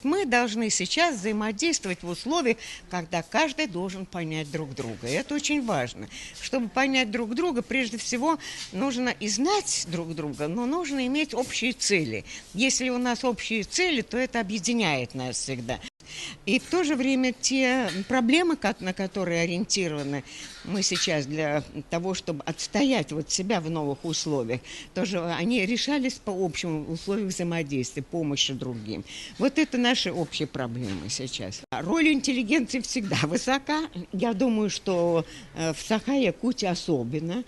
Мы должны сейчас взаимодействовать в условиях, когда каждый должен понять друг друга. И это очень важно. Чтобы понять друг друга, прежде всего, нужно и знать друг друга, но нужно иметь общие цели. Если у нас общие цели, то это объединяет нас всегда. И в то же время те проблемы, на которые ориентированы мы сейчас для того, чтобы отстоять вот себя в новых условиях, тоже они решались по общим условиям взаимодействия, помощи другим. Вот это наши общие проблемы сейчас. Роль интеллигенции всегда высока. Я думаю, что в Саха-Якутии особенно.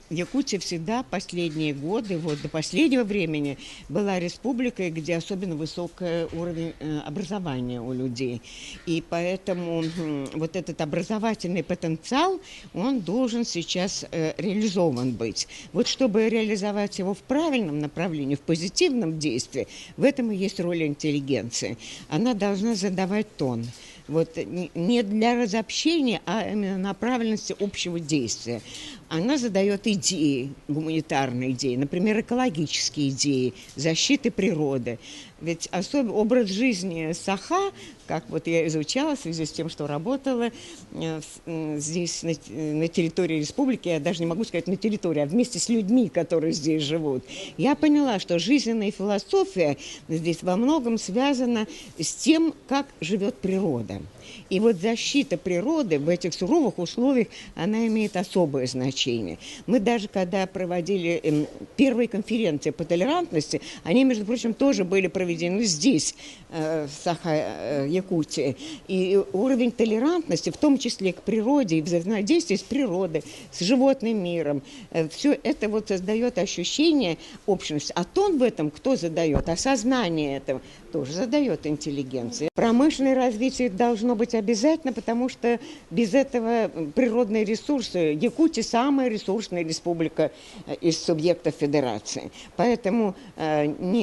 Якутия всегда последние годы, вот до последнего времени, была республикой, где особенно высокий уровень образования у людей. И поэтому вот этот образовательный потенциал, он должен сейчас реализован быть. Вот чтобы реализовать его в правильном направлении, в позитивном действии, в этом и есть роль интеллигенции. Она должна задавать тон. Вот не для разобщения, а именно направленности общего действия. Она задает идеи, гуманитарные идеи, например, экологические идеи, защиты природы. Ведь особый образ жизни Саха, как вот я изучала в связи с тем, что работала здесь на территории республики, я даже не могу сказать на территории, а вместе с людьми, которые здесь живут, я поняла, что жизненная философия здесь во многом связана с тем, как живет природа. И вот защита природы в этих суровых условиях, она имеет особое значение. Мы даже когда проводили первые конференции по толерантности, они, между прочим, тоже были проведены здесь, в Саха-Якутии. И уровень толерантности, в том числе к природе и взаимодействие с природой, с животным миром, все это вот создает ощущение общности. А тон в этом кто задает? Осознание этого тоже задает интеллигенция. Промышленное развитие должно быть обязательно, потому что без этого природные ресурсы, Якутия самая ресурсная республика из субъектов федерации. Поэтому,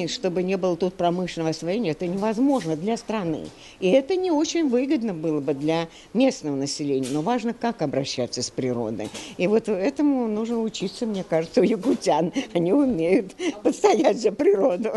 чтобы не было тут промышленного освоения, это невозможно для страны. И это не очень выгодно было бы для местного населения. Но важно, как обращаться с природой. И вот этому нужно учиться, мне кажется, у якутян. Они умеют постоять за природу.